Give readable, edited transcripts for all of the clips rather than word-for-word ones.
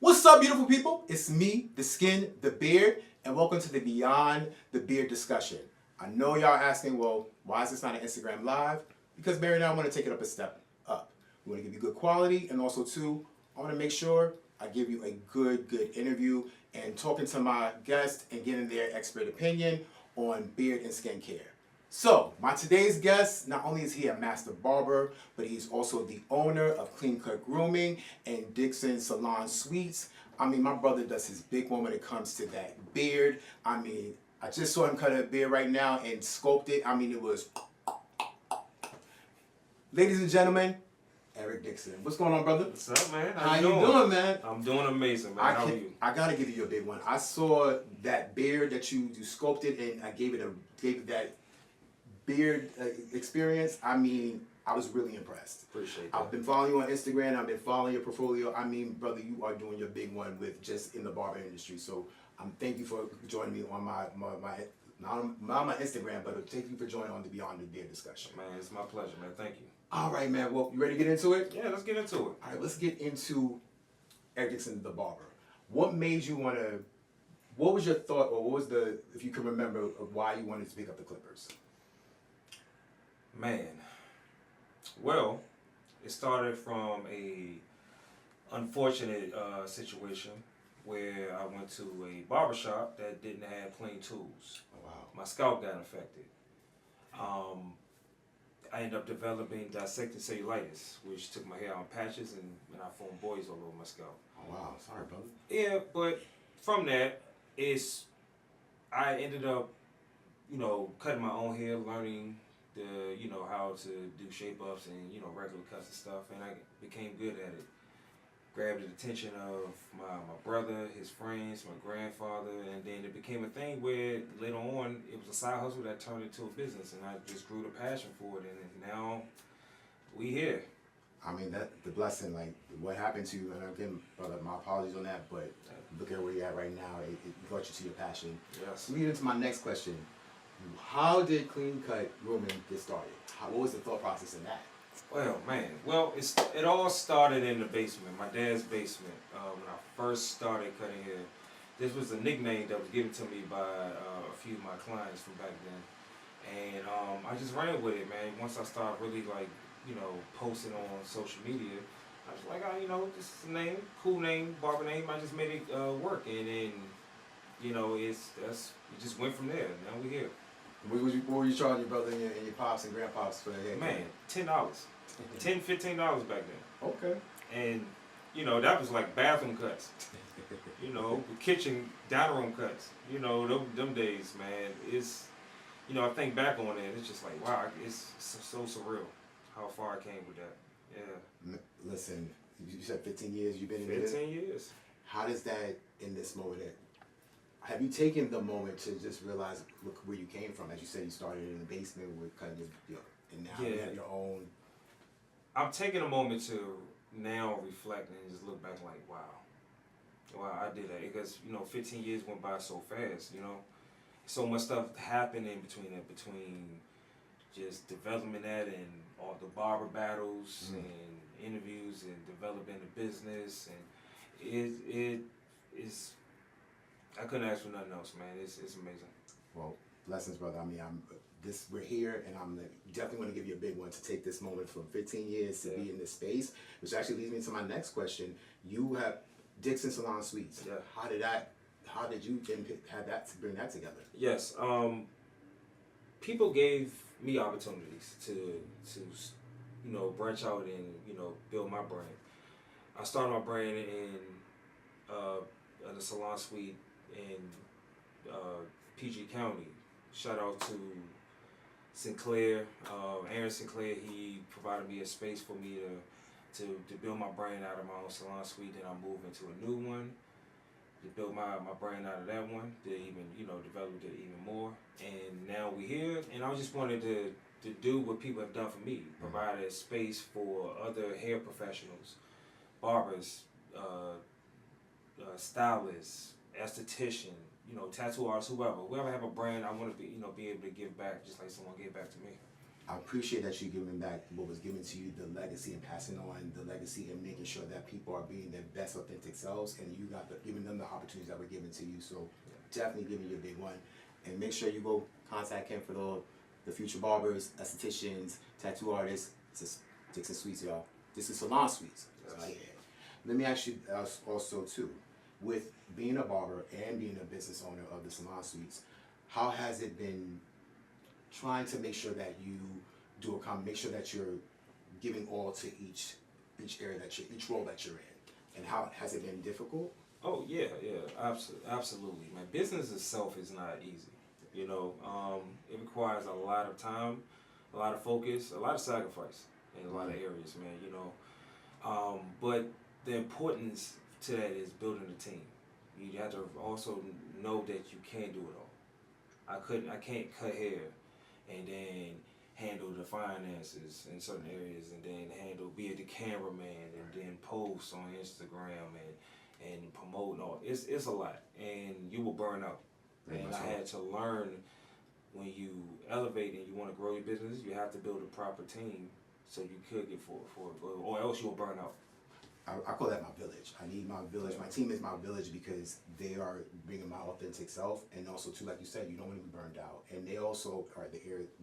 What's up, beautiful people? It's me, the skin, the beard, and welcome to the Beyond the Beard discussion. I know y'all asking, well, why is this not an Instagram live? Because Barry and I want to take it up a step up. We want to give you good quality, and also too, I want to make sure I give you a good interview and talking to my guests and getting their expert opinion on beard and skincare. So, my today's guest, not only is he a master barber, but he's also the owner of Clean Cut Grooming and Dixon Salon Suites. I mean, my brother does his big one when it comes to that beard. I mean, I just saw him cut a beard right now and sculpt it. I mean, it was... Ladies and gentlemen, Eric Dixon. What's going on, brother? What's up, man? How you doing, man? I'm doing amazing, man. How are you? I gotta give you a big one. I saw that beard that you sculpted, and I gave it that beard experience. I mean, I was really impressed. Appreciate that. I've been following you on Instagram. I've been following your portfolio. I mean, brother, you are doing your big one with just in the barber industry. So thank you for joining me on my not on my Instagram, but thank you for joining on the Beyond the Beard discussion. Man, it's my pleasure, man. Thank you. All right, man. Well, you ready to get into it? Yeah, let's get into it. All right, let's get into Eric Dixon, the barber. What made you want to? What was your thought, or what was the, if you can remember, of why you wanted to pick up the Clippers? Man, well, it started from a unfortunate situation where I went to a barbershop that didn't have clean tools. Oh, wow. My scalp got infected. I ended up developing dissected cellulitis, which took my hair on patches and I formed boils all over my scalp. Oh, wow. Sorry, brother. Yeah, but from that, I ended up, cutting my own hair, learning how to do shape ups and, regular cuts and stuff, and I became good at it. Grabbed the attention of my brother, his friends, my grandfather, and then it became a thing where later on it was a side hustle that turned into a business, and I just grew the passion for it, and now we here. I mean, that the blessing, like what happened to you, and again, brother, my apologies on that, but look at where you're at right now. It brought you to your passion. Yes. Leading into my next question, how did Clean Cut Grooming get started? What was the thought process in that? Well, man, it all started in the basement, my dad's basement. When I first started cutting hair, this was a nickname that was given to me by a few of my clients from back then, and I just ran with it, man. Once I started really posting on social media, I was like, this is a name, cool name, barber name. I just made it work, and then it just went from there. Now we're here. What were you charging your brother and your pops and grandpops for the hair? Man, $10, $10, $15 back then. Okay. And that was like bathroom cuts. Kitchen, dining room cuts. Them days, man. It's, I think back on it, it's just like, wow, it's so surreal how far I came with that. Yeah. Listen, you said 15 years you've been in 15 years. How does that, in this moment, have you taken the moment to just realize, look where you came from? As you said, you started in the basement with cutting and now you have your own. I'm taking a moment to now reflect and just look back like, wow, I did that. Because, 15 years went by so fast, So much stuff happened in between just developing that and all the barber battles and interviews and developing the business. And it is... I couldn't ask for nothing else, man. It's amazing. Well, blessings, brother. I mean, we're here, and I'm definitely going to give you a big one to take this moment from 15 years to be in this space, which actually leads me to my next question. You have Dixon Salon Suites. Yeah. How did you have that to bring that together? Yes. People gave me opportunities to branch out and build my brand. I started my brand in the salon suite in PG County. Shout out to Sinclair, Aaron Sinclair. He provided me a space for me to build my brand out of my own salon suite. Then I moved into a new one to build my brand out of that one. To even developed it even more. And now we're here. And I just wanted to do what people have done for me, provide a space for other hair professionals, barbers, stylists, esthetician, tattoo artists, whoever have a brand. I want to be able to give back just like someone gave back to me. I appreciate that you giving back what was given to you, the legacy, and passing on the legacy and making sure that people are being their best authentic selves, and you got giving them the opportunities that were given to you. So definitely giving you a big one, and make sure you go contact him for the future barbers, estheticians, tattoo artists. This is Dixon Suites, y'all. This is Salon Suites. Yes. So, yeah. Let me ask you also too, with being a barber and being a business owner of the Salon Suites, how has it been trying to make sure that you make sure that you're giving all to each area each role that you're in, and how has it been difficult? Oh yeah, absolutely. Man, business itself is not easy. You know, it requires a lot of time, a lot of focus, a lot of sacrifice in a lot of areas, man. You know, but the importance to that is building a team. You have to also know that you can't do it all. I can't cut hair and then handle the finances in certain areas, and then be the cameraman, and then post on Instagram and promote. No, it's a lot, and you will burn out. And I had to learn, when you elevate and you want to grow your business, you have to build a proper team so you could get forward, or else you will burn out. I call that my village. I need my village. My team is my village because they are bringing my authentic self, and also too, like you said, you don't want to be burned out. And they also are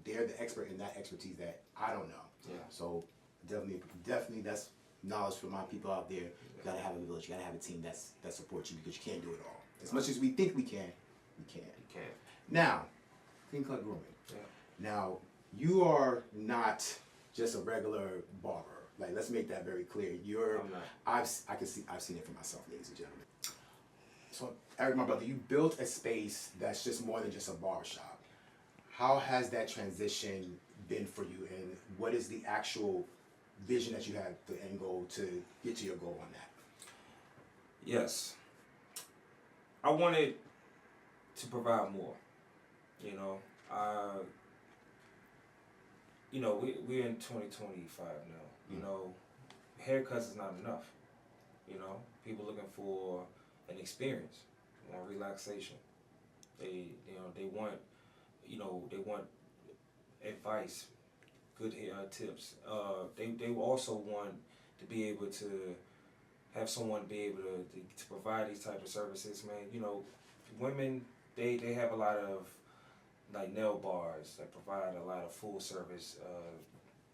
they're the expert in that expertise that I don't know. Yeah. So definitely, that's knowledge for my people out there. You gotta have a village. You gotta have a team that supports you, because you can't do it all. As much as we think we can, we can't. You can't. Now, Clean Cut Grooming. Yeah. Now, you are not just a regular barber. Like, let's make that very clear. I'm not. I've seen it for myself, ladies and gentlemen. So, Eric, my brother, you built a space that's just more than just a barbershop. How has that transition been for you, and what is the actual vision that you have, the end goal to get to your goal on that? Yes. I wanted to provide more. You know, we're in 2025 now. You know, haircuts is not enough. You know, people looking for an experience, they want relaxation. They want advice, good hair tips. They also want to be able to have someone be able to provide these type of services, man. You know, women, they have a lot of like nail bars that provide a lot of full service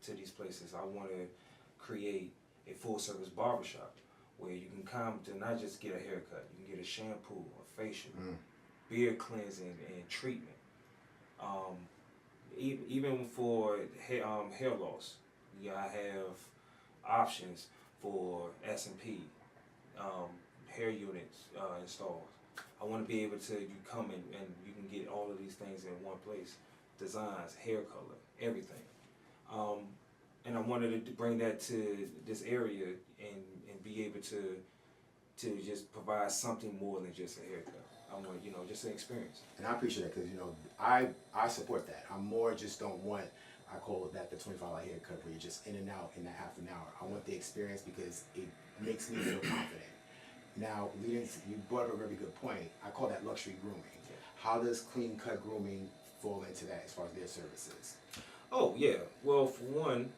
to these places. I want to create a full service barbershop where you can come to not just get a haircut, you can get a shampoo, a facial, beard cleansing, and treatment. Even for hair loss, I have options for S&P, hair units installed. I want to be able to, you come in and you can get all of these things in one place, designs, hair color, everything. And I wanted to bring that to this area and be able to just provide something more than just a haircut. I want, just an experience. And I appreciate that, because, I support that. I more just don't want, I call that the 25-hour haircut where you're just in and out in that half an hour. I want the experience because it makes me feel confident. Now, you brought up a very good point. I call that luxury grooming. Yeah. How does Clean Cut Grooming fall into that as far as their services? Oh, yeah. Well, for one,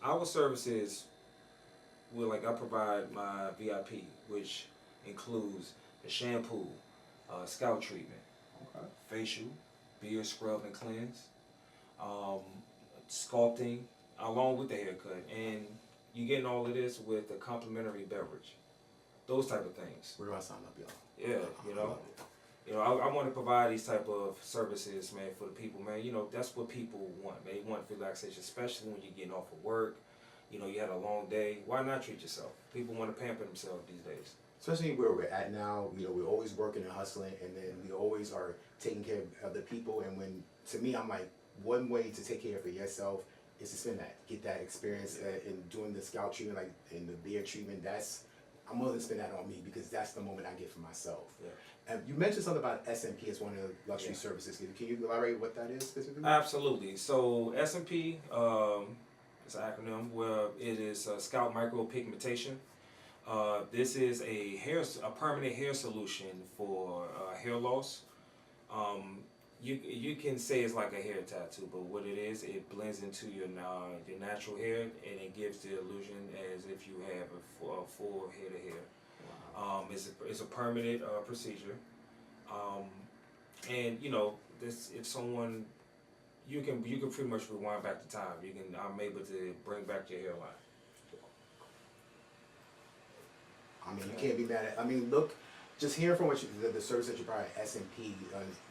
our services, I provide my VIP, which includes a shampoo, scalp treatment, facial, beard scrub and cleanse, sculpting, along with the haircut. And you're getting all of this with a complimentary beverage. Those type of things. Where do I sign up, y'all? Yeah, I want to provide these type of services, man, for the people, man. That's what people want, man. They want relaxation, especially when you're getting off of work. You had a long day. Why not treat yourself? People want to pamper themselves these days. Especially where we're at now, we're always working and hustling, and then we always are taking care of other people. And to me, I'm like, one way to take care of yourself is to spend that, get that experience in doing the scalp treatment, like in the beard treatment. I'm willing to spend that on me, because that's the moment I get for myself. Yeah. And you mentioned something about S&P as one of the luxury services. Can you elaborate what that is specifically? Absolutely. So S&P is an acronym where it is scalp micropigmentation. This is a permanent hair solution for hair loss. you can say it's like a hair tattoo, but what it is, it blends into your natural hair, and it gives the illusion as if you have a full head of hair. Wow. It's a permanent procedure, and this if someone you can pretty much rewind back the time. I'm able to bring back your hairline. I mean, you can't be mad at. I mean, look, just hearing from what the service that you provide, S&P,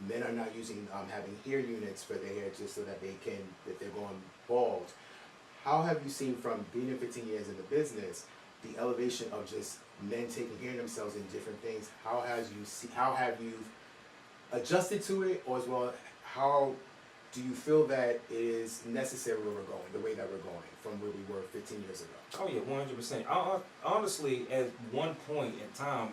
men are not using having hair units for their hair just so that if they're going bald. How have you seen from being in 15 years in the business, the elevation of just men taking care of themselves in different things? How have you adjusted to it, or as well, how do you feel that it is necessary where we're going, the way that we're going from where we were 15 years ago? Oh yeah, 100%. Honestly, at one point in time,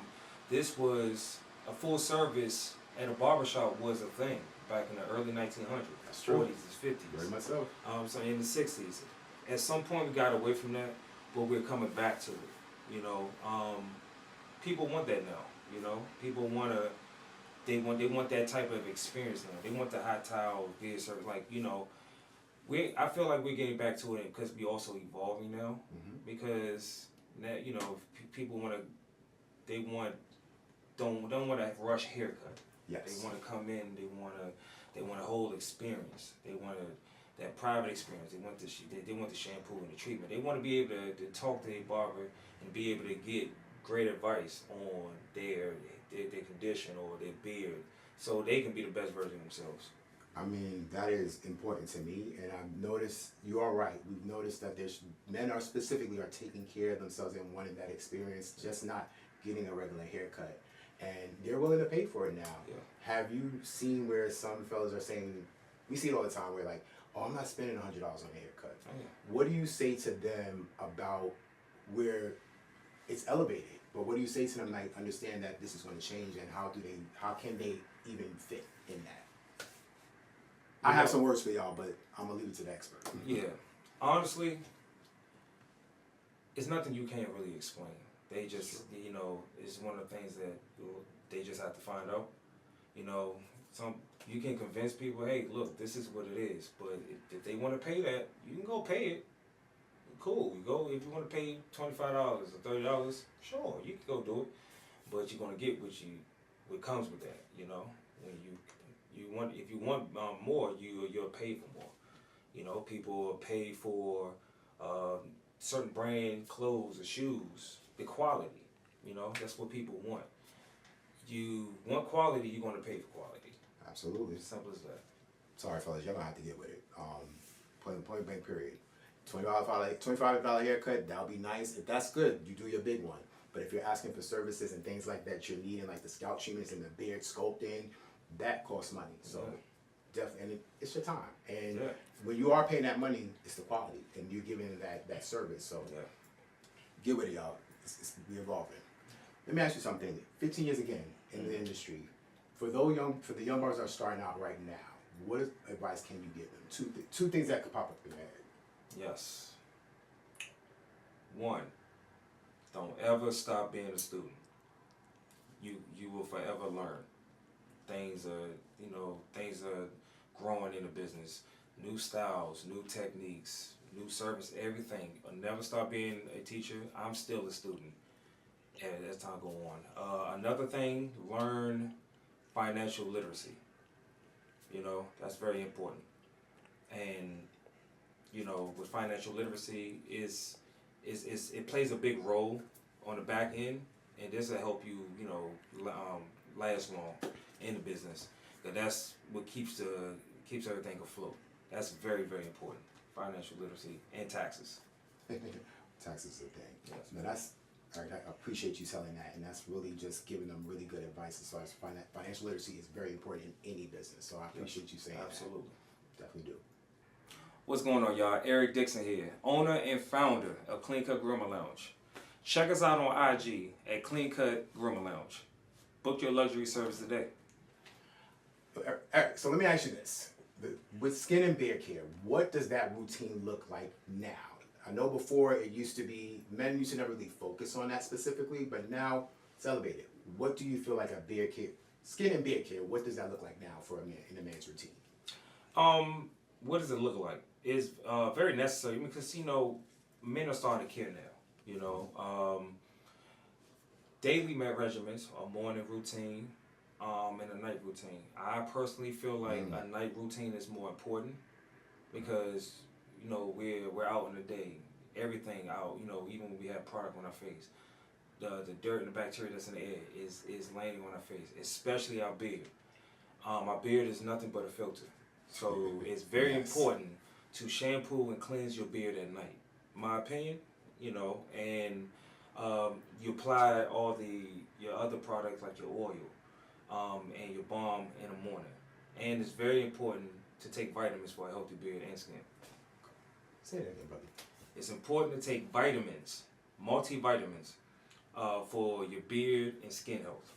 this was a full service at a barbershop was a thing back in the early 1900s, That's true. 40s, 50s. Very much so. So in the 60s. At some point we got away from that, but we're coming back to it. People want that now. People they want that type of experience now. They want the hot towel beard service. I feel like we're getting back to it because we also evolving now. Mm-hmm. Because now people don't want a rush haircut. Yes. They want to come in. They want a whole experience. They want that private experience. They want the shampoo and the treatment. They want to be able to talk to their barber and be able to get great advice on their condition or their beard, so they can be the best version of themselves. I mean, that is important to me, and I've noticed, you are right, we've noticed that men are taking care of themselves and wanting that experience, just not getting a regular haircut. And they're willing to pay for it now. Yeah. Have you seen where some fellas are saying, we see it all the time, where like, oh, I'm not spending $100 on a haircut. Oh, yeah. What do you say to them about where it's elevated? But what do you say to them, like, understand that this is going to change, and how can they even fit in that? I have some words for y'all, but I'm going to leave it to the expert. Yeah. Honestly, it's nothing you can't really explain. They just, it's one of the things that they just have to find out. You can convince people, hey, look, this is what it is. But if they want to pay that, you can go pay it. Cool. You go if you want to pay $25 or $30. Sure, you can go do it. But you're gonna get what comes with that. When if you want more, you'll pay for more. People will pay for certain brand clothes or shoes. The quality. That's what people want. You want quality, you're gonna pay for quality. Absolutely. As simple as that. Sorry, fellas, y'all gonna have to get with it. Point blank period. $25 haircut, that'll be nice. If that's good, you do your big one. But if you're asking for services and things like that, you're needing like the scalp treatments and the beard sculpting, that costs money. So definitely, it's your time. And when you are paying that money, it's the quality, and you're giving that service. So get with it, y'all. We're evolving. Let me ask you something. 15 years again in the industry, for the young barbers that are starting out right now, what advice can you give them? Two things that could pop up in their head. Yes. One, don't ever stop being a student. You will forever learn. Things are growing in the business. New styles, new techniques, new service, everything. I'll never stop being a teacher. I'm still a student as time go on. Another thing, learn financial literacy. That's very important. And with financial literacy it plays a big role on the back end, and this will help you, last long in the business. But that's what keeps everything afloat. That's very, very important. Financial literacy and taxes. Taxes is a thing. Yes. No, that's all right. I appreciate you telling that, and that's really just giving them really good advice as far as financial literacy is very important in any business. So I appreciate you saying Absolutely. that. Definitely do. What's going on, y'all? Eric Dixon here, owner and founder of Clean Cut Groomer Lounge. Check us out on IG at Clean Cut Groomer Lounge. Book your luxury service today. Eric, so let me ask you this. With skin and beard care, what does that routine look like now? I know before it used to be, men used to never really focus on that specifically, but now it's elevated. What do you feel like a beard care skin and beard care, what does that look like now for a man in a man's routine? What does it look like? It's very necessary because men are starting to care now. Daily regimens, a morning routine, and a night routine. I personally feel like a night routine is more important because we're out in the day, everything out. Even when we have product on our face, the dirt and the bacteria that's in the air is landing on our face, especially our beard. Our beard is nothing but a filter, so it's very important to shampoo and cleanse your beard at night. My opinion, and you apply all your other products like your oil and your balm in the morning. And it's very important to take vitamins for a healthy beard and skin. Say that again, brother. It's important to take vitamins, multivitamins, for your beard and skin health.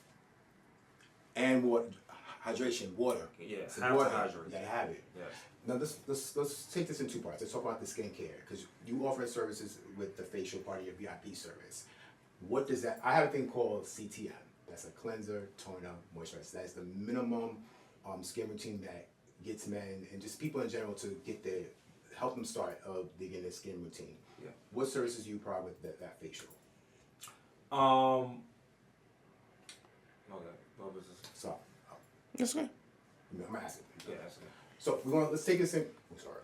And what hydration, water. Yeah, it's have important. to hydrate. You gotta have it. Yes. Now let's take this in two parts. Let's talk about the skincare because you offer services with the facial part of your VIP service. What does that? I have a thing called CTM. That's a cleanser, toner, moisturizer. That's the minimum skin routine that gets men and just people in general to help them start begin their skin routine. Yeah. What services do you provide with that facial? Okay. What was this? So, That's okay. I'm asking. Yeah, that's it. So let's take this in. I'm sorry.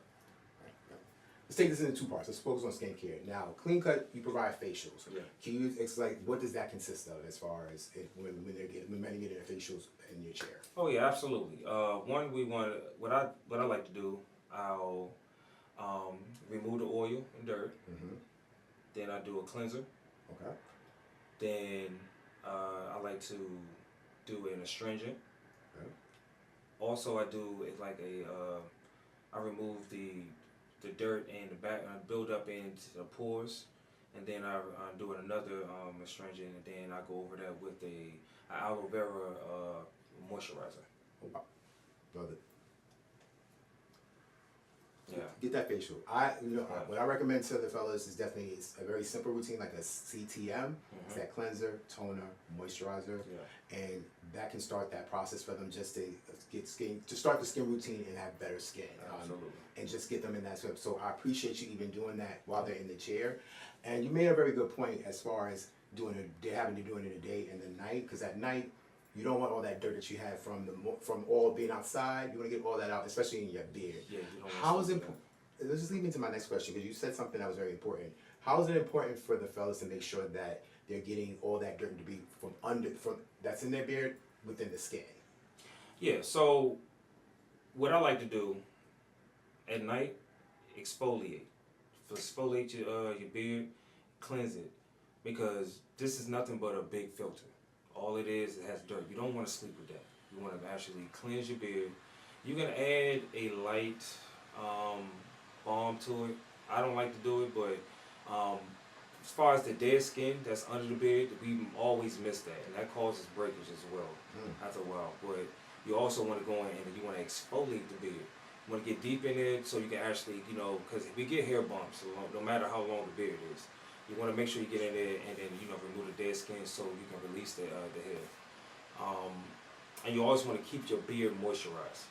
Let's take this into two parts. Let's focus on skincare. Now, Clean Cut, you provide facials. Yeah. Can you explain what does that consist of as far as when men are getting their facials in your chair? Oh yeah, absolutely. One, what I like to do, I'll remove the oil and dirt. Mm-hmm. Then I do a cleanser. Okay. Then I like to do an astringent. Okay. Also, I do I remove the dirt and the back, I build up into the pores, and then I do another astringent, and then I go over that with a aloe vera moisturizer. Oh, wow. Brother. Yeah. Get that facial. What I recommend to the fellas is definitely a very simple routine like a CTM. It's that cleanser, toner, moisturizer, and that can start that process for them just to start the skin routine and have better skin. Absolutely. And just get them in that step. So I appreciate you even doing that while they're in the chair. And you made a very good point as far as having to do it in the day and the night, because at night you don't want all that dirt that you have from all being outside. You want to get all that out, especially in your beard. Yeah, you don't How is it? Let's just lead me to my next question because you said something that was very important. How is it important for the fellas to make sure that they're getting all that dirt to be from that's in their beard within the skin? Yeah. So what I like to do at night, exfoliate your beard, cleanse it, because this is nothing but a big filter. All it is, it has dirt. You don't want to sleep with that. You want to actually cleanse your beard. You can add a light balm to it. I don't like to do it, but as far as the dead skin that's under the beard, we always miss that, and that causes breakage as well after a while. But you also want to go in and you want to exfoliate the beard. You want to get deep in it so you can actually, because we get hair bumps, no matter how long the beard is. You want to make sure you get in there and then, remove the dead skin so you can release the hair. And you always want to keep your beard moisturized.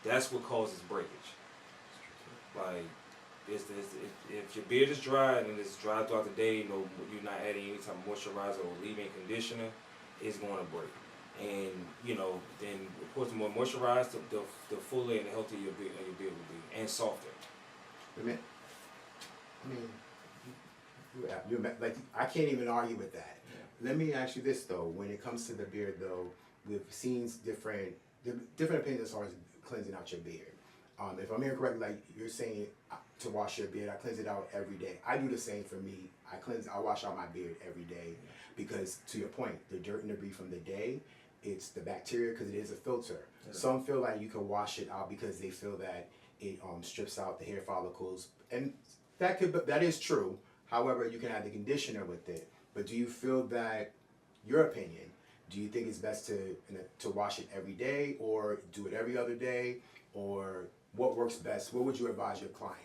That's what causes breakage. Like, if your beard is dry and it's dry throughout the day, you're not adding any type of moisturizer or leave-in conditioner, it's going to break. And, then of course the more moisturized, the fuller and healthier your beard will be, and softer. I can't even argue with that. Yeah. Let me ask you this though: when it comes to the beard, though, we've seen different opinions as far as cleansing out your beard. If I'm hearing correctly, like you're saying to wash your beard, I cleanse it out every day. I do the same for me. I wash out my beard every day because, to your point, the dirt and debris from the day, it's the bacteria because it is a filter. Yeah. Some feel like you can wash it out because they feel that it strips out the hair follicles, and that is true. However, you can add the conditioner with it. But do you feel that, your opinion, do you think it's best to wash it every day or do it every other day, or what works best? What would you advise your client?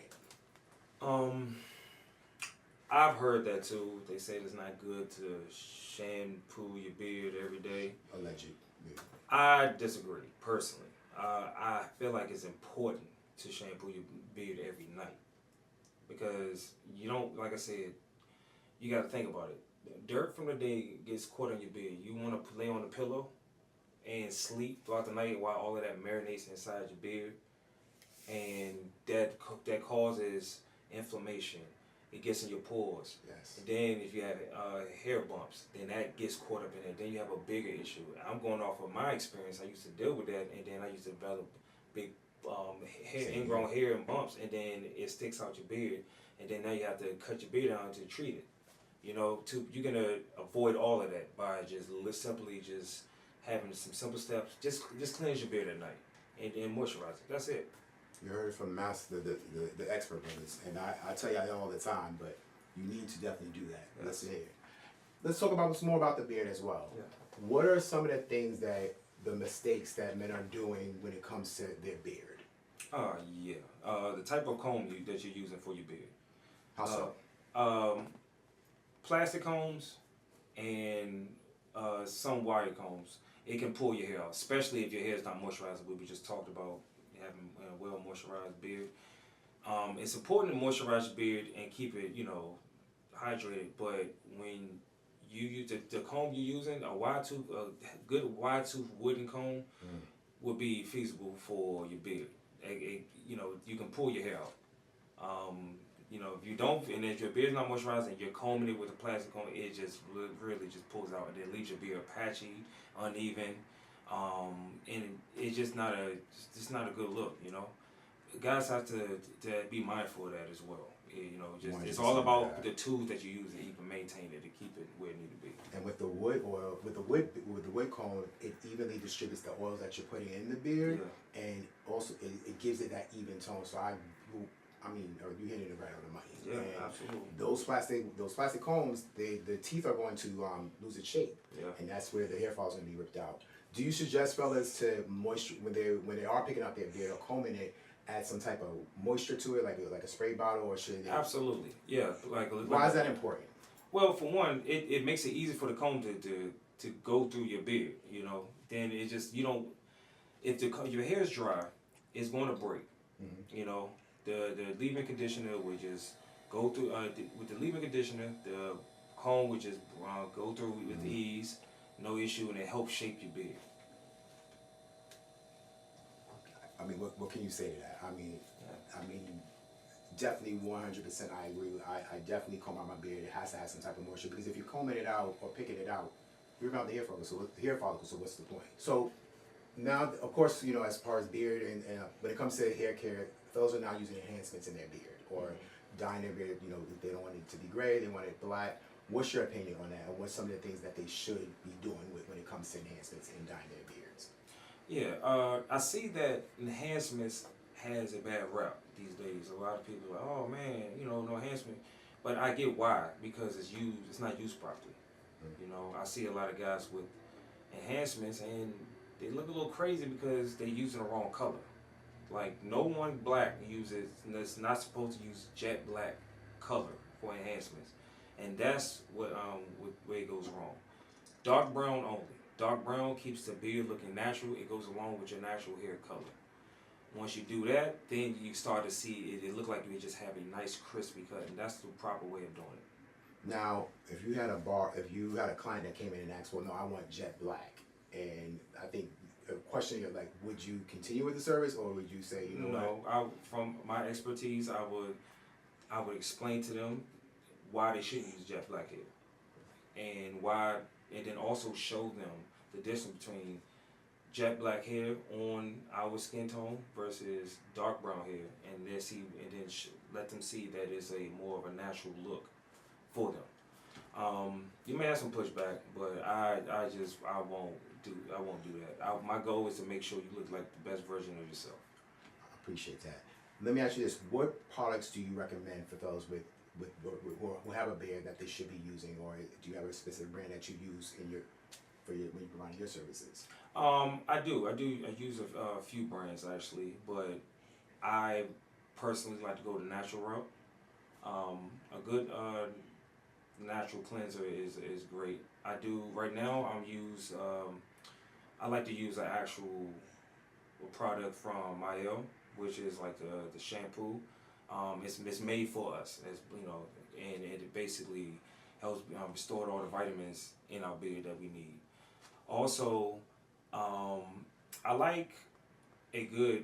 I've heard that too. They say it's not good to shampoo your beard every day. Alleged. Yeah. I disagree personally. I feel like it's important to shampoo your beard every night because you don't, like I said, you got to think about it. Dirt from the day gets caught on your beard. You want to lay on the pillow and sleep throughout the night while all of that marinates inside your beard, and that causes inflammation. It gets in your pores. Yes. And then if you have hair bumps, then that gets caught up in it. Then you have a bigger issue. I'm going off of my experience. I used to deal with that, and then I used to develop big hair, ingrown hair and bumps, and then it sticks out your beard, and then now you have to cut your beard down to treat it. You know, you're gonna avoid all of that by simply having some simple steps. Just cleanse your beard at night and moisturize it. That's it. You heard it from master, the expert brothers, and I tell y'all all the time, but you need to definitely do that. Yes. Let's hear. Let's talk about some more about the beard as well. Yeah. What are some of the things the mistakes that men are doing when it comes to their beard? Yeah. The type of comb that you're using for your beard. How so? Plastic combs and some wire combs. It can pull your hair out, especially if your hair is not moisturized. We just talked about having a well moisturized beard. It's important to moisturize your beard and keep it, hydrated. But when you use the comb you're using, a good wide tooth wooden comb would be feasible for your beard. You can pull your hair out. If you don't, and if your beard's not moisturized and you're combing it with a plastic comb, it just really just pulls out, and then leaves your beard patchy, uneven, and it's just not a good look. Guys have to be mindful of that as well. It's all about the tools that you use to even maintain it to keep it where it needs to be. And with the wood oil, with the wood comb, it evenly distributes the oils that you're putting in the beard, and also it gives it that even tone. So you hitting it right on the money. Yeah, and absolutely. Those plastic combs, the teeth are going to lose its shape, and that's where the hair fall is going to be ripped out. Do you suggest fellas to moisture when they are picking out their beard or combing it, add some type of moisture to it, like a spray bottle, or should they? Absolutely, yeah. Why is that important? Well, for one, it makes it easy for the comb to go through your beard. Then it just if your hair is dry, it's going to break. Mm-hmm. The leave-in conditioner would just go through with the leave-in conditioner. The comb would just go through with ease, no issue, and it helps shape your beard. I mean, what can you say to that? I mean, definitely 100%. I agree. I definitely comb out my beard. It has to have some type of moisture, because if you're combing it out or picking it out, you're around the hair follicle. So what's the point? So now, of course, as far as beard and when it comes to hair care, fellas are now using enhancements in their beard or dyeing their beard. If they don't want it to be gray, they want it black. What's your opinion on that? Or what's some of the things that they should be doing when it comes to enhancements in dyeing their beards? Yeah, I see that enhancements has a bad rap these days. A lot of people are like, oh man, no enhancement. But I get why, because it's not used properly. I see a lot of guys with enhancements and they look a little crazy because they're using the wrong color. Like, no one black that's not supposed to use jet black color for enhancements. And that's where it goes wrong. Dark brown only. Dark brown keeps the beard looking natural. It goes along with your natural hair color. Once you do that, then you start to see it look like you just have a nice crispy cut, and that's the proper way of doing it. Now, if you had a client that came in and asked, well, no, I want jet black, and I think a question is like, would you continue with the service, or would you say, No, from my expertise, I would explain to them why they shouldn't use jet black hair, and then also show them the difference between jet black hair on our skin tone versus dark brown hair, and then let them see that it's a more of a natural look for them. You may have some pushback, but I won't do that. My goal is to make sure you look like the best version of yourself. I appreciate that. Let me ask you this: what products do you recommend for those who have a beard that they should be using, or do you have a specific brand that you use when you provide your services? I do. I use a few brands actually, but I personally like to go the natural route. A good natural cleanser is great. I do right now. I like to use an actual product from Mael, which is like the shampoo. It's made for us, as you know, and it basically helps restore all the vitamins in our beard that we need. Also, I like a good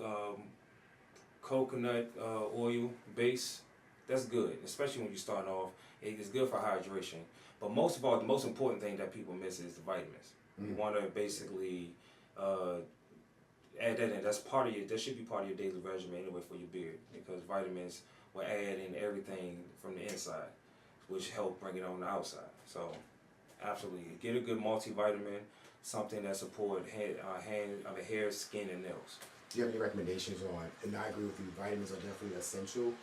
um, coconut oil base. That's good, especially when you're starting off. It's good for hydration. But most of all, the most important thing that people miss is the vitamins. You want to basically add that in. That's part of your. That should be part of your daily regimen anyway for your beard, because vitamins will add in everything from the inside, which help bring it on the outside. So, absolutely, get a good multivitamin, something that support hair, skin, and nails. Do you have any recommendations on, and I agree with you, vitamins are definitely essential.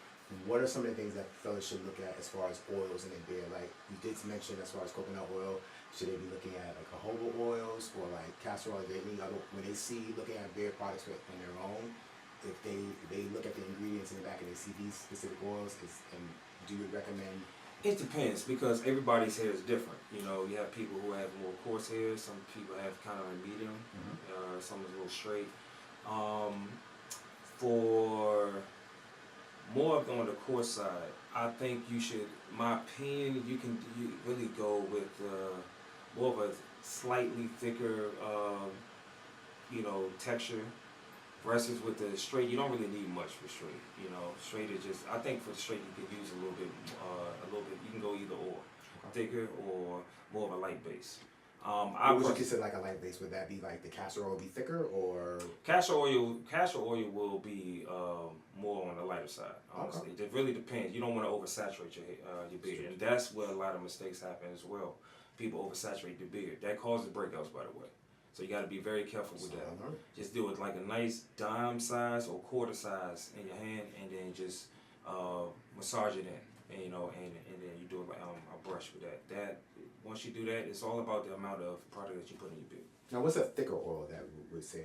What are some of the things that fellas should look at as far as oils in their beard? Like you did mention as far as coconut oil, should they be looking at like jojoba oils or like castor oil? When they see looking at beard products on their own, if they look at the ingredients in the back and they see these specific oils, and do you recommend? It depends, because everybody's hair is different. You know, you have people who have more coarse hair. Some people have kind of a medium. Some is a little straight. For more on the coarse side, I think you should, my opinion, you really go with more of a slightly thicker, texture. Versus with the straight, you don't really need much for straight. You know, straight is just. I think for the straight, you could use a little bit. You can go either or, thicker or more of a light base. What would you consider like a light base? Would that be like the castor oil be thicker, or castor oil? Castor oil will be more on the lighter side. Honestly, it really depends. You don't want to oversaturate your beard, and that's where a lot of mistakes happen as well. People oversaturate the beard. That causes breakouts, by the way. So you got to be very careful with that. Just do it like a nice dime size or quarter size in your hand, and then just massage it in, and then you do it like a brush with that. That once you do that, it's all about the amount of product that you put in your beard. Now, what's a thicker oil that would say?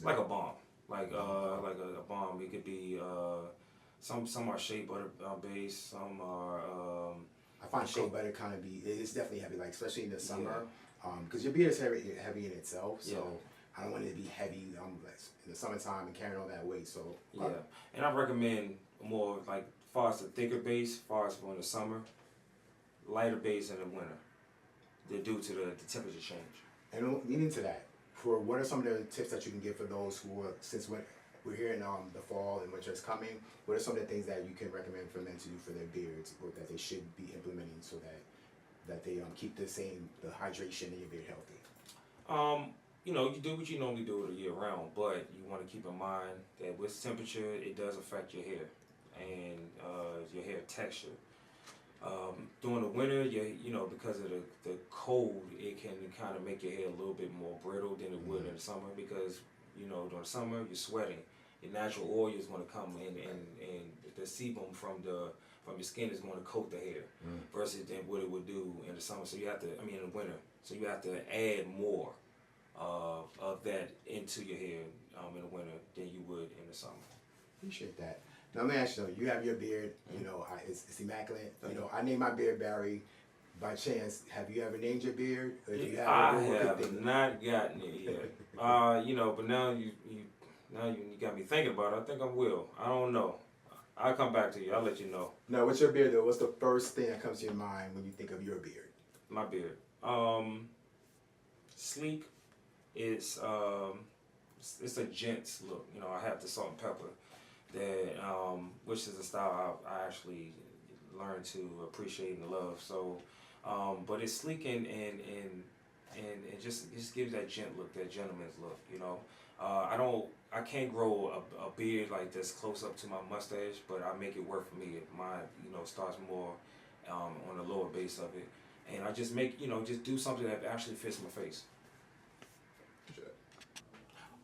Like a balm, like a balm. It could be some are shea butter based, some are. I find shea butter kind of it's definitely heavy, like especially in the summer. Because your beard is heavy in itself, so I don't want it to be heavy like in the summertime and carrying all that weight. So and I recommend more like far as the thicker base, far as for in the summer, lighter base in the winter. They're due to the temperature change. And leading to that, for what are some of the tips that you can give for those who are, since we're here in the fall and winter is coming, what are some of the things that you can recommend for men to do for their beards, or that they should be implementing so that they keep the hydration in your beard healthy? You do what you normally do year round, but you want to keep in mind that with temperature, it does affect your hair and your hair texture. During the winter, because of the cold, it can kind of make your hair a little bit more brittle than it would in the summer, because during the summer you're sweating. Your natural oil is going to come in, and the sebum from your skin is going to coat the hair versus than what it would do in the summer. So in the winter. So you have to add more of that into your hair in the winter than you would in the summer. Appreciate that. Now let me ask you, you have your beard, it's immaculate. I named my beard Barry. By chance, have you ever named your beard? Or do you I have not gotten it yet. But now you got me thinking about it. I think I will. I don't know. I'll come back to you. I'll let you know. Now, what's your beard though? What's the first thing that comes to your mind when you think of your beard? My beard. Sleek. It's a gents look. I have the salt and pepper, that which is a style I actually learned to appreciate and love. So, but it's sleek and it just gives that gent look, that gentleman's look. I can't grow a beard like this close up to my mustache, but I make it work for me. Mine, starts more on the lower base of it, and I just make just do something that actually fits my face.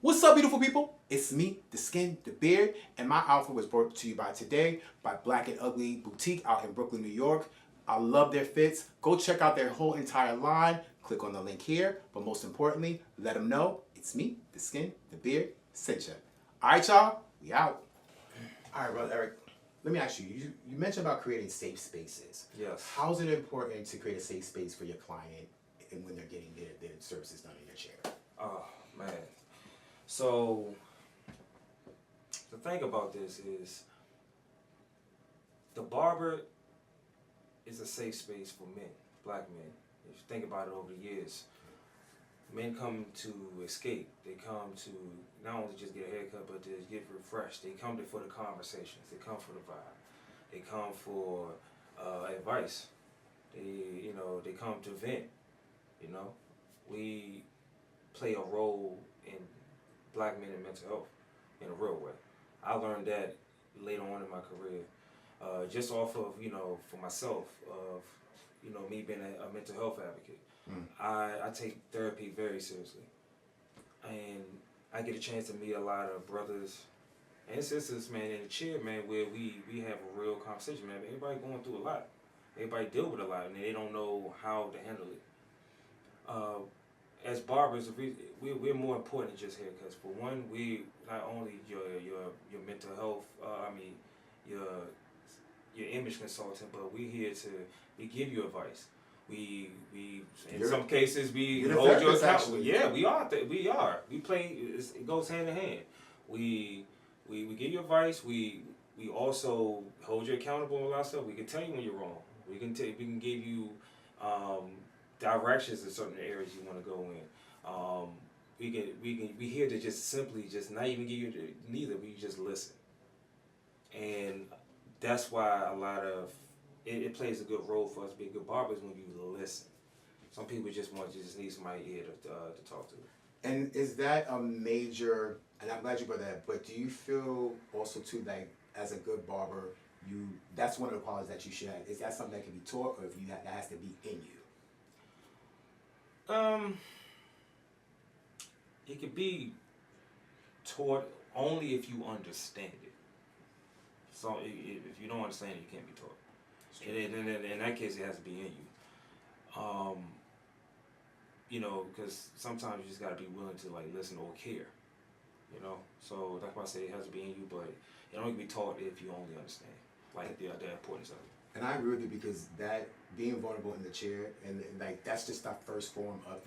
What's up, beautiful people? It's me, the skin, the beard, and my outfit was brought to you today by Black and Ugly Boutique out in Brooklyn, New York. I love their fits. Go check out their whole entire line. Click on the link here, but most importantly, let them know it's me, the skin, the beard, sent ya. All right, y'all, we out. All right, brother Eric, let me ask you, you mentioned about creating safe spaces. Yes. How is it important to create a safe space for your client and when they're getting their services done in your chair? Oh, man. So, the thing about this is, the barber is a safe space for men, black men. If you think about it over the years, men come to escape. They come to not only just get a haircut, but to get refreshed. They come for the conversations. They come for the vibe. They come for advice. They come to vent. We play a role in black men and mental health in a real way. I learned that later on in my career, just off of, for myself, of, me being a mental health advocate. I take therapy very seriously. And I get a chance to meet a lot of brothers and sisters, man, in the chair, man, where we have a real conversation, man. Everybody going through a lot. Everybody deal with a lot, and they don't know how to handle it. As barbers, we're more important than just haircuts. For one, we not only your mental health, your image consultant, but we're here we give you advice. We in some cases we hold you accountable. Yeah, we are. We play. It goes hand in hand. We give you advice. We also hold you accountable with a lot of stuff. We can tell you when you're wrong. We can give you directions in certain areas you want to go in. We here to just not even give you neither. We just listen, and that's why a lot of it plays a good role for us being good barbers when you listen. Some people just need somebody here to talk to. And is that a major? And I'm glad you brought that. But do you feel also too like as a good barber, that's one of the qualities that you should have? Is that something that can be taught, or if that has to be in you? It could be taught only if you understand it. So if you don't understand it, you can't be taught. And in that case, it has to be in you. Because sometimes you just got to be willing to listen or care. So that's why I say it has to be in you, but it only can be taught if you only understand the importance of it. And I agree with you, because that being vulnerable in the chair and that's just that first form of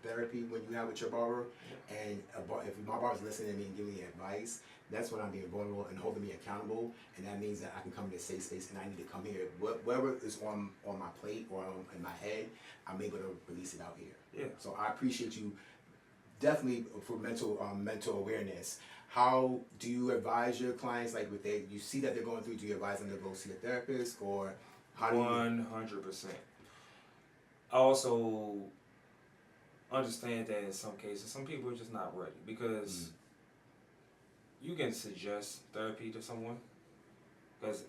therapy when you have with your barber. Yeah. And if my barber's listening to me and giving me advice, that's when I'm being vulnerable and holding me accountable, and that means that I can come to a safe space and I need to come here. Whatever is on my plate or in my head, I'm able to release it out here. Yeah. So I appreciate you definitely for mental awareness. How do you advise your clients, you see that they're going through, do you advise them to go see a therapist, or how do you? 100%. I also understand that in some cases, some people are just not ready, because you can suggest therapy to someone.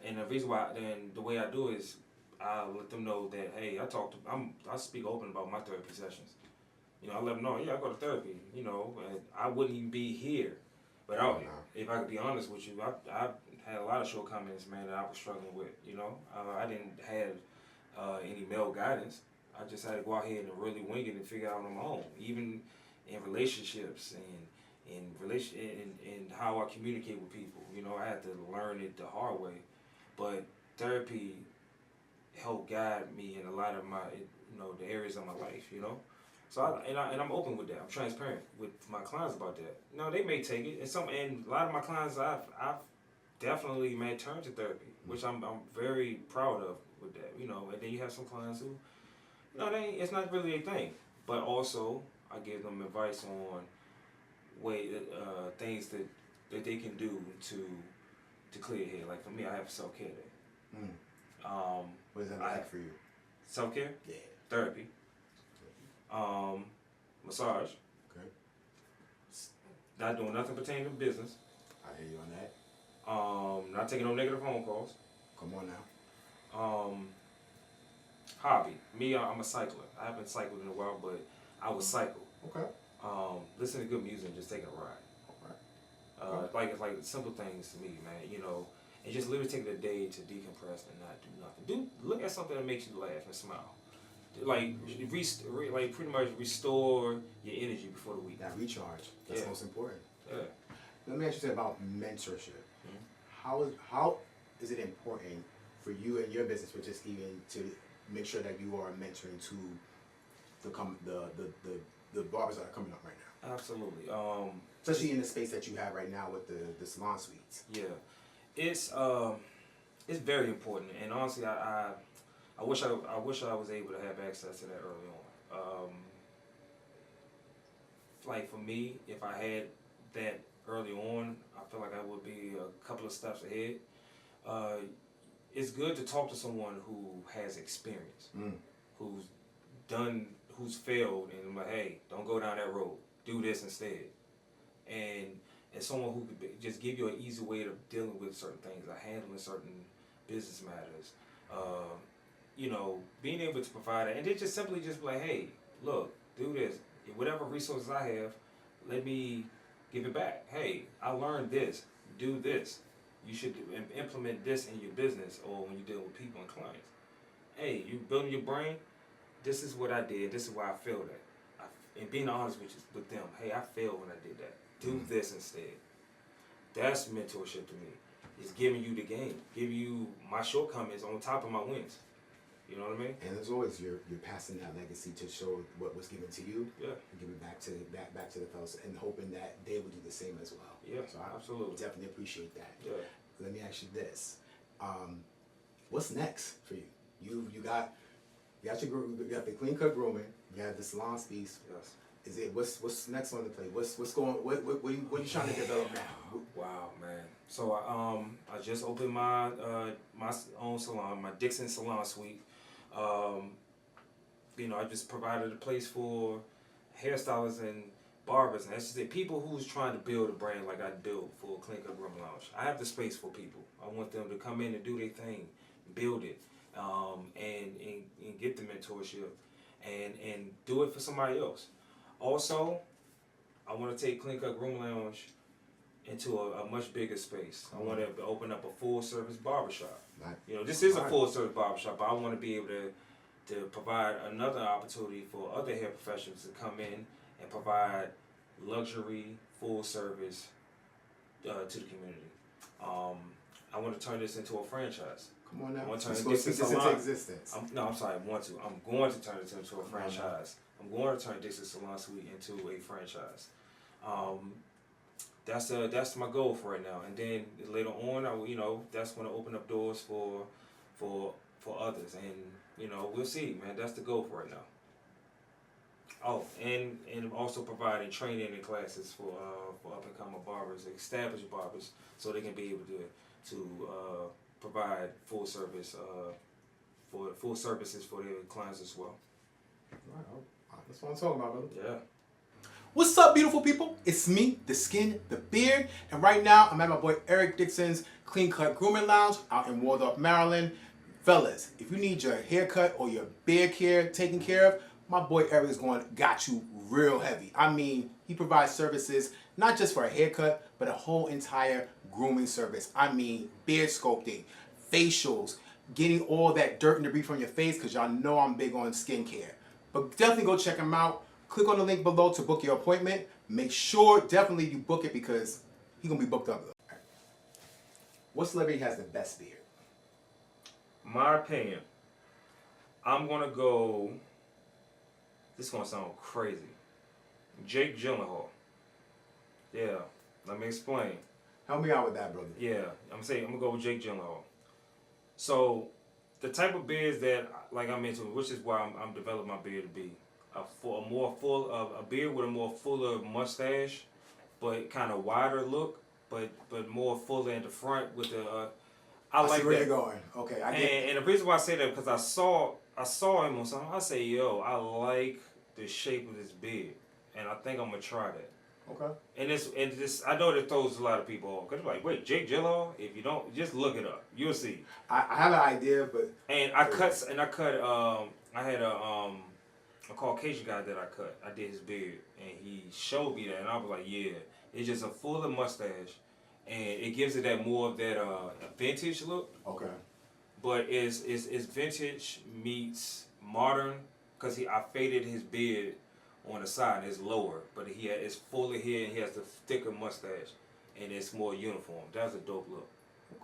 And the reason why, then the way I do is I let them know that, hey, I speak open about my therapy sessions. I let them know, yeah, I go to therapy, and I wouldn't even be here without it. If I could be honest with you, I had a lot of shortcomings, man, that I was struggling with, I didn't have any male guidance. I just had to go out here and really wing it and figure it out on my own, even in relationships and how I communicate with people. I had to learn it the hard way, but therapy helped guide me in a lot of my, the areas of my life, So I'm open with that. I'm transparent with my clients about that. No, they may take it, and a lot of my clients I've definitely made turn to therapy, which I'm very proud of with that. And then you have some clients who, it's not really a thing, but also I give them advice on things that they can do to clear your head. Like for me, I have a self-care day. What is that like for you? Self-care? Yeah. Therapy. Massage. Okay. Not doing nothing pertaining to business. I hear you on that. Not taking no negative phone calls. Come on now. Hobby. Me, I'm a cycler. I haven't cycled in a while, but I would cycle. Okay. Listen to good music and just take a ride. Okay. It's like simple things to me, man. And just literally take the day to decompress and not do nothing. Look at something that makes you laugh and smile. Pretty much restore your energy before the week. That recharge. That's most important. Yeah. Let me ask you something about mentorship. Mm-hmm. How is it important for you and your business, but just even to make sure that you are mentoring to the barbers that are coming up right now? Absolutely. Especially in the space that you have right now with the salon suites. Yeah, it's very important, and honestly, I wish I was able to have access to that early on. Like for me, if I had that early on, I feel like I would be a couple of steps ahead. It's good to talk to someone who has experience, who's failed, and I'm like, hey, don't go down that road. Do this instead. And someone who could just give you an easy way of dealing with certain things, or handling certain business matters. Being able to provide it, and then just simply just be like, hey, look, do this. Whatever resources I have, let me give it back. Hey, I learned this. Do this. You should implement this in your business or when you deal with people and clients. Hey, you building your brain. This is what I did. This is why I failed at. And being honest with them. Hey, I failed when I did that. Do this instead. That's mentorship to me. It's giving you the game, giving you my shortcomings on top of my wins. You know what I mean? And as always, you're passing that legacy to show what was given to you. Yeah. And give it back to the fellas, and hoping that they will do the same as well. Yeah. So I absolutely definitely appreciate that. Yeah. Let me ask you this: what's next for you? You got the clean cut grooming. You have the salon piece. Yes. Is it what's next on the plate? What's going? What are you trying to develop now? Wow, man. So I just opened my my own salon, my Dixon salon suite. I just provided a place for hairstylists and barbers, and that's just it. People who's trying to build a brand like I built for Klean Grooming Lounge. I have the space for people. I want them to come in and do their thing, build it, and get the mentorship, and do it for somebody else. Also, I want to take Klean Grooming Lounge into a much bigger space. I want to open up a full service barbershop. Right. This is a full service barbershop, but I want to be able to provide another opportunity for other hair professionals to come in and provide luxury full service to the community. I want to turn this into a franchise. Come on now. I want to turn this into existence. I'm going to turn it into a franchise. I'm going to turn Dixon Salon Suite into a franchise. That's my goal for right now. And then later on, that's going to open up doors for others. And we'll see, man. That's the goal for right now. Oh, and also providing training and classes for up and coming barbers, established barbers, so they can be able to provide full services for their clients as well. Right. That's what I'm talking about, brother. Yeah. What's up, beautiful people? It's me, the skin, the beard, and right now I'm at my boy Eric Dixon's Clean Cut Grooming Lounge out in Waldorf, Maryland. Fellas, if you need your haircut or your beard care taken care of, my boy Eric is got you real heavy. I mean, he provides services not just for a haircut, but a whole entire grooming service. I mean, beard sculpting, facials, getting all that dirt and debris from your face, because y'all know I'm big on skincare. But definitely go check him out. Click on the link below to book your appointment. Make sure definitely you book it because he's going to be booked up. What celebrity has the best beard? My opinion, I'm going to go, this is going to sound crazy, Jake Gyllenhaal. Yeah, let me explain. Help me out with that, brother. Yeah, I'm going to go with Jake Gyllenhaal. So, the type of beards that like I'm into, which is why I'm developing my beard to be a beard with a more fuller mustache, but kind of wider look, but more fuller in the front with the. I like see where that. you're going. Okay, I get it. And the reason why I say that because I saw him on something. I say, yo, I like the shape of this beard, and I think I'm gonna try that. Okay. And this I know that throws a lot of people off because they're like, wait, Jake Gyllenhaal? If you don't, just look it up. You'll see. I have an idea, but I had a Caucasian guy that I cut. I did his beard, and he showed me that, and I was like, yeah, it's just a fuller mustache, and it gives it that more of that vintage look. Okay. But it's vintage meets modern because I faded his beard on the side and it's lower, but it's fuller here and he has the thicker mustache and it's more uniform. That's a dope look.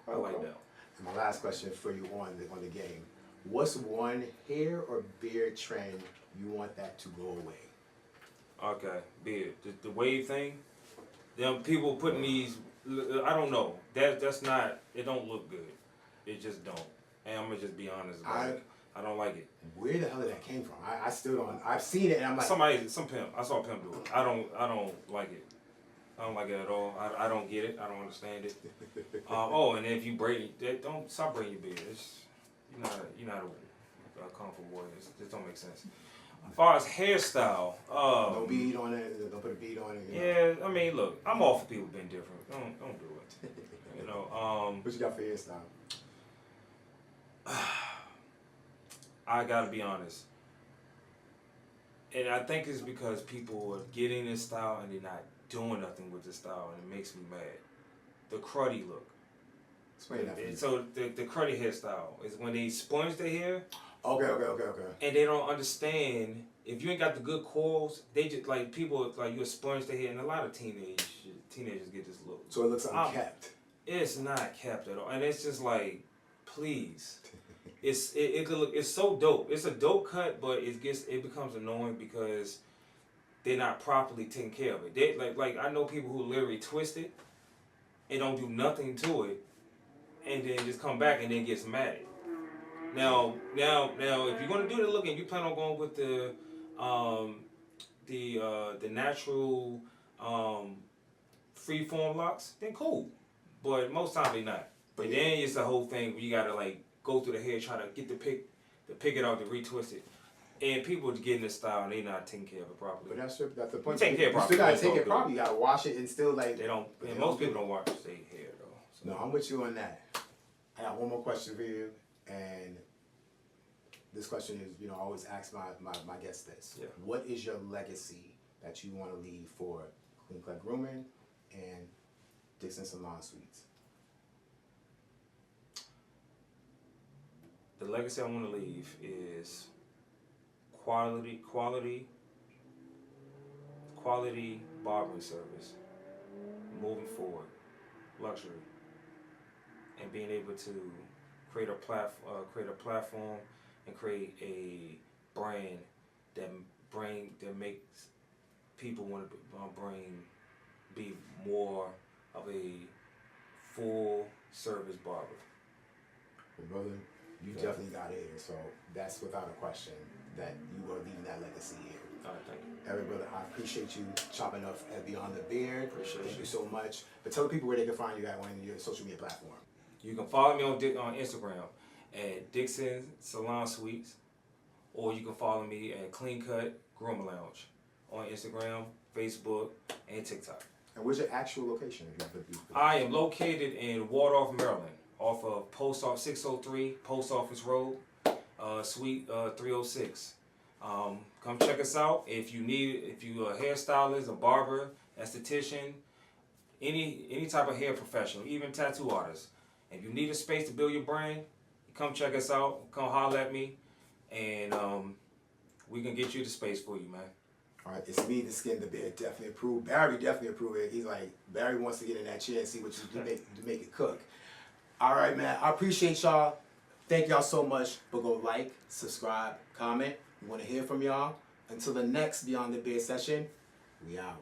Okay. I like that. And my last question for you on the game: what's one hair or beard trend you want that to go away? Okay, beard. The wave thing. Them people putting these. I don't know. That's not. It don't look good. It just don't. And I'm gonna just be honest about it. I don't like it. Where the hell did that came from? I still don't. I've seen it and I'm like, Some pimp. I saw a pimp do it. I don't like it. I don't like it at all. I don't get it. I don't understand it. And if you braid it, don't stop braiding your beard. You're not a kung fu warrior. It don't make sense. As far as hairstyle, no bead on it. Don't put a bead on it. Yeah, I mean, look, I'm all for people being different. Don't do it. You know. What you got for hairstyle? I gotta be honest. And I think it's because people are getting this style and they're not doing nothing with this style, and it makes me mad. The cruddy look. Explain that for me. So the cruddy hairstyle is when they sponge their hair. Okay. And they don't understand, if you ain't got the good coils, they just like people like you sponge their hair, and a lot of teenagers get this look. So it looks unkept. It's not kept at all, and it's just like, please. It could look. It's so dope. It's a dope cut, but it becomes annoying because they're not properly taking care of it. They like I know people who literally twist it and don't do nothing to it, and then just come back and then gets mad. Now, if you're gonna do the look and you plan on going with the natural free form locks, then cool. But most times they not. But then it's the whole thing where you gotta like go through the hair, try to get the pick it out, to retwist it. And people are getting this style and they not taking care of it properly. But that's the point. Take care you properly. still gotta take it properly. You gotta wash it and still like. They don't. And most people don't wash their hair though. So. No, I'm with you on that. I got one more question for you, and this question is, I always ask my guests this. Yeah. What is your legacy that you want to leave for Klean Grooming and Dixon Salon Suites? The legacy I want to leave is quality barbering service, moving forward, luxury, and being able to create a platform and create a brand that makes people want to be more of a full service barber. Well, brother, you definitely got it here, so that's without a question that you are leaving that legacy here. All right, thank you. Every brother, I appreciate you chopping up at Beyond the Beard. Appreciate Thank you so much. But tell the people where they can find you at on your social media platform. You can follow me on Instagram at Dixon Salon Suites, or you can follow me at Clean Cut Groom Lounge on Instagram, Facebook, and TikTok. And where's your actual location? I am located in Waldorf, Maryland, off of Post Office 603 Post Office Road, Suite 306. Come check us out. If you a hairstylist, a barber, esthetician, any type of hair professional, even tattoo artist. If you need a space to build your brand, come check us out. Come holler at me, and we can get you the space for you, man. All right, it's me, the skin, the beard. Definitely approved. Barry definitely approved it. He's like, Barry wants to get in that chair and see what you do to make it cook. All right, man. I appreciate y'all. Thank y'all so much. But go like, subscribe, comment. We want to hear from y'all. Until the next Beyond the Beard session, we out.